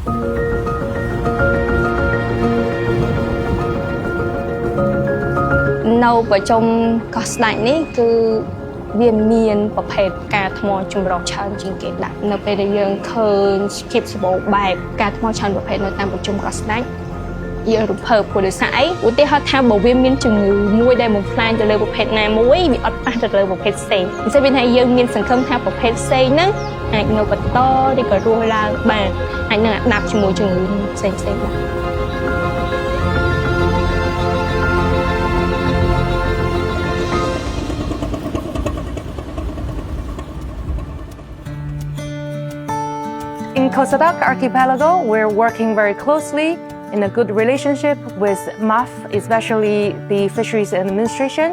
នៅប្រជុំកោះស្ដេចនេះគឺវាមានប្រភេទការថ្មចម្រុះច្រើនជាងគេដាក់នៅពេលដែលយើងឃើញភាពសម្បូរបែបការថ្មច្រើនប្រភេទនៅតាមប្រជុំកោះស្ដេចយើងរំភើបព្រោះដោយសារអីឧទាហរណ៍ថាបើវាមានជំងឺមួយដែលបំផ្លាញទៅលើប្រភេទណាមួយវាអត់ប៉ះទៅលើប្រភេទផ្សេងដូច្នេះវាថាយើងមានសង្ឃឹមថាប្រភេទផ្សេងហ្នឹងអាចនៅបន្តឬក៏រស់ឡើងបានអាចនឹងអាដាប់ជាមួយជំងឺផ្សេងៗបាន In Koh Sadak Archipelago, we're working very closely in a good relationship with MAF, especially the Fisheries Administration,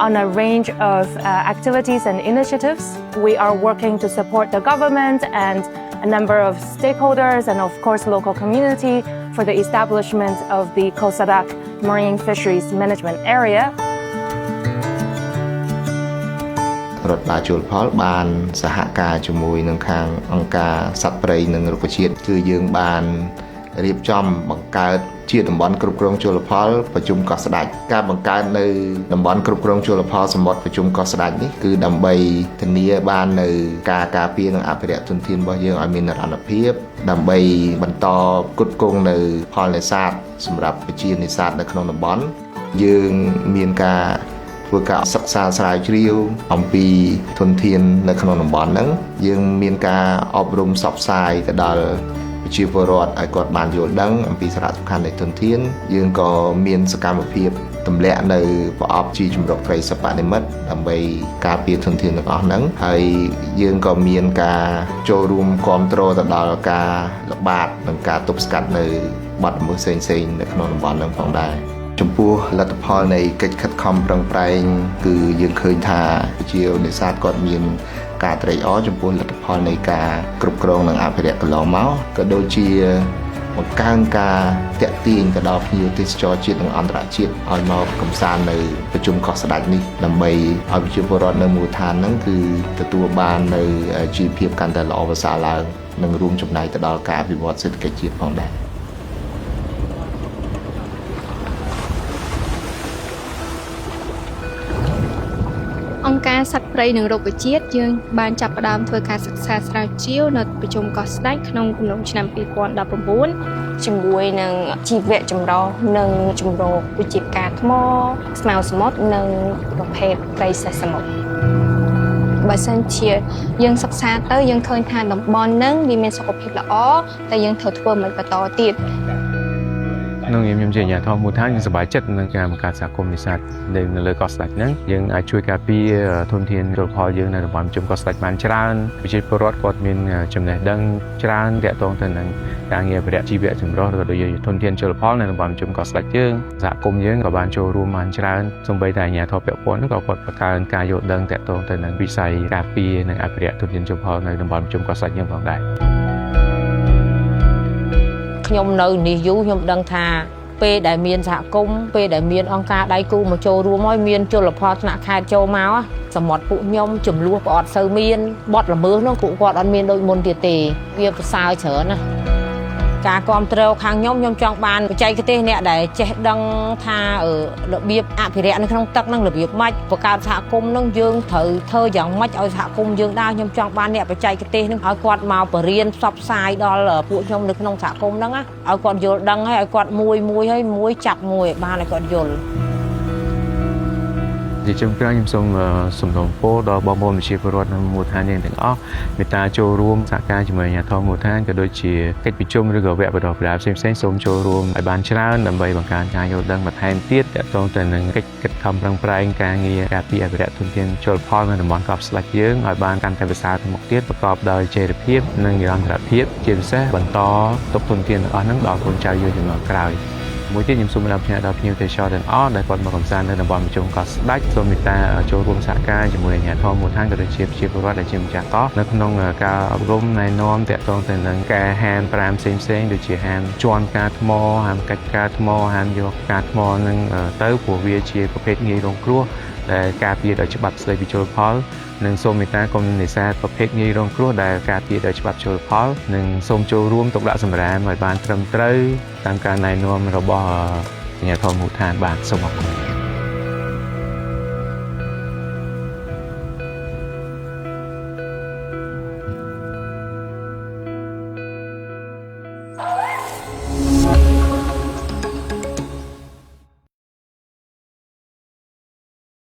on a range of activities and initiatives. We are working to support the government and a number of stakeholders and of course local community for the establishment of the Koh Sadak Marine Fisheries Management Area. រដ្ឋបាលជលផលបានសហការជាមួយនឹងខាងអង្គការសត្វព្រៃនិងរុក្ខជាតិគឺយើងបានរៀបចំបង្កើតជាតំបន់គ្រប់គ្រងជលផលប្រជុំកោះស្ដេចការបង្កើតនៅតំបន់គ្រប់គ្រងជលផលសមុទ្រប្រជុំកោះស្ដេចនេះគឺដើម្បីធានាបាននៅការការពារនិងអភិរក្សធនធានរបស់យើងឲ្យមាននិរន្តរភាពដើម្បីបន្តផ្គត់ផ្គង់នៅផលនេសាទសម្រាប់ប្រជានេសាទនៅក្នុងតំបន់យើងមានការធ្វើការសិក្សាស្រាវជ្រាវអំពីធនធាននៅក្នុងតំបន់ហ្នឹងយើងមានការអប់រំផ្សព្វផ្សាយទៅដល់ប្រជាពលរដ្ឋឲ្យគាត់បានយល់ដឹងអំពីសារៈសំខាន់នៃធនធានយើងក៏មានសកម្មភាពទម្លាក់នៅប្រអប់ជាជំរកត្រីសិប្បនិមិត្តដើម្បីការពារធនធានទាំងអស់ហ្នឹងហើយយើងក៏មានការចូលរួមគ្រប់គ្រងទៅដល់ការល្បាតនិងការទប់ស្កាត់នៅបទល្មើសផ្សេងៗនៅក្នុងតំបន់ហ្នឹងផងដែរចំពោះលទ្ធផលនៃកិច្ចខិតខំប្រឹងប្រែងគឺយើងឃើញថាប្រជានេសាទគាត់មានការត្រេកអរចំពោះលទ្ធផលនៃការគ្រប់គ្រងនិងអភិរក្សកន្លងមកក៏ដូចជាបង្កើនការតាក់ទាញទៅដល់ភ្ញៀវទេសចរជាតិនិងអន្តរជាតិឲ្យមកកម្សាន្តនៅប្រជុំកោះស្ដេចនេះដើម្បីឲ្យប្រជាពលរដ្ឋនៅមូលដ្ឋានហ្នឹងគឺទទួលបាននៅជីវភាពកាន់តែល្អប្រសើរឡើងនិងរួមចំណែកទៅដល់ការអភិវឌ្ឍសេដ្ឋកិច្ចជាតិផងដែរ អង្គការសត្វព្រៃនិងរុក្ខជាតិយើងបានចាប់ផ្ដើមធ្វើការសិក្សាស្រាវជ្រាវនៅប្រជុំកោះស្ដេចក្នុងកំឡុងឆ្នាំ 2019 ជាមួយនឹងជីវៈចម្រុះនិងចម្រុះវិជាការថ្មស្មៅសមុទ្រនិងប្រភេទត្រីសេះសមុទ្របើសិនជាយើងសិក្សាទៅយើងឃើញថាតំបន់ហ្នឹងវាមានសុខភាពល្អតែយើងត្រូវធ្វើមិនបន្តទៀត នឹងខ្ញុំជាអាជ្ញាធរមូលដ្ឋានយើងសប្បាយចិត្តនឹងការបង្កើតសហគមន៍នេសាទនៅលើកោះស្ដេចហ្នឹងយើងអាចជួយការពារធនធានជលផលយើងនៅតំបន់ជុំកោះស្ដេចបានច្រើនប្រជាពលរដ្ឋគាត់មានចំណេះដឹងច្រើនទាក់ទងទៅនឹងការងារអភិរក្សជីវៈចម្រុះឬក៏ដូចជាធនធានជលផលនៅតំបន់ជុំកោះស្ដេចយើងសហគមន៍យើងក៏បានចូលរួមបានច្រើនសូម្បីតែអាជ្ញាធរពាក់ព័ន្ធក៏គាត់បង្កើនការយល់ដឹងទាក់ទងទៅនឹងវិស័យការពារនិងអភិរក្សធនធានជលផលនៅតំបន់ជុំកោះស្ដេចយើងផងដែរ ខ្ញុំនៅនេះយូរខ្ញុំដឹងថាពេលដែលមានសហគមន៍ពេលដែលមានអង្គការដៃគូមកចូលរួមហើយមានជលផលថ្នាក់ខេត្តចូលមកសមុទ្រពួកខ្ញុំចំនួនក៏អត់សូវមានបត់ល្មើសនោះពួកគាត់អត់មានដូចមុនទៀតទេវាប្រសើរច្រើនណាស់ ការគ្រប់គ្រងខាងខ្ញុំចង់បានបច្ចេកទេសអ្នកដែលចេះដឹងថារបៀបអភិរក្សនៅក្នុងទឹកនឹងរបៀបម៉េចបង្កើតសហគមន៍នឹងយើងត្រូវធ្វើយ៉ាងម៉េចឲ្យសហគមន៍យើងដែរខ្ញុំចង់បានអ្នកបច្ចេកទេសនឹងឲ្យគាត់មកបរៀនផ្សព្វផ្សាយដល់ពួកខ្ញុំនៅក្នុងសហគមន៍ហ្នឹងឲ្យគាត់យល់ដឹងហើយឲ្យគាត់មួយចាប់មួយឲ្យបានឲ្យគាត់យល់ ជាជំក្រៅខ្ញុំសូមសំណូមពរដល់បងប្អូនប្រជាពលរដ្ឋនៅមូលដ្ឋានយើងទាំងអស់មេត្តាចូលរួមសហការជាមួយអាជ្ញាធរមូលដ្ឋានក៏ដូចជាកិច្ចប្រជុំឬក៏វគ្គបណ្ដុះបណ្ដាលផ្សេងៗសូមចូលរួមឲ្យបានច្រើនដើម្បីបង្កើនការយល់ដឹងបន្ថែមទៀតទាក់ទងទៅនឹងកិច្ចខិតខំប្រឹងប្រែងការងារការពារអភិរក្សធនធានជលផលនៅតំបន់កោះស្ដេចយើងឲ្យបានកាន់តែប្រសើរទៅមុខទៀតប្រកបដោយចីរភាពនិងនិរន្តរភាពជាពិសេសបន្តទុកធនធានទាំងអស់ហ្នឹងដល់កូនចៅយើងជំនាន់ក្រោយ មួយទៀតខ្ញុំសូមរាប់ផ្ញើដល់ភ្ញៀវទេសចរទាំងអស់ដែលគាត់មកកំសាន្តនៅតំបន់ប្រជុំកោះស្ដេចសូមមេត្តាចូលរួមសហការជាមួយអាជ្ញាធរមូលដ្ឋានក៏ដូចជាប្រជាពលរដ្ឋដែលជាម្ចាស់កោះនៅក្នុងការអប់រំណែនាំទាក់ទងទៅនឹងការហាមប្រាមផ្សេងៗដូចជាហាមជន់ការថ្មហាមកាច់ការថ្មហាមយកការថ្មនឹងទៅព្រោះវាជាប្រភេទងាយរងគ្រោះ ដែលការពារដោយច្បាប់ស្តីពីជលផលនិងសូមមេត្តាកុំនេសាទប្រភេទងាយរងគ្រោះដែលការពារដោយច្បាប់ជលផលនិងសូមចូលរួមទុកដាក់សម្រាមឲ្យបានត្រឹមត្រូវតាមការណែនាំរបស់អាជ្ញាធរមូលដ្ឋានបាទសូមអរគុណ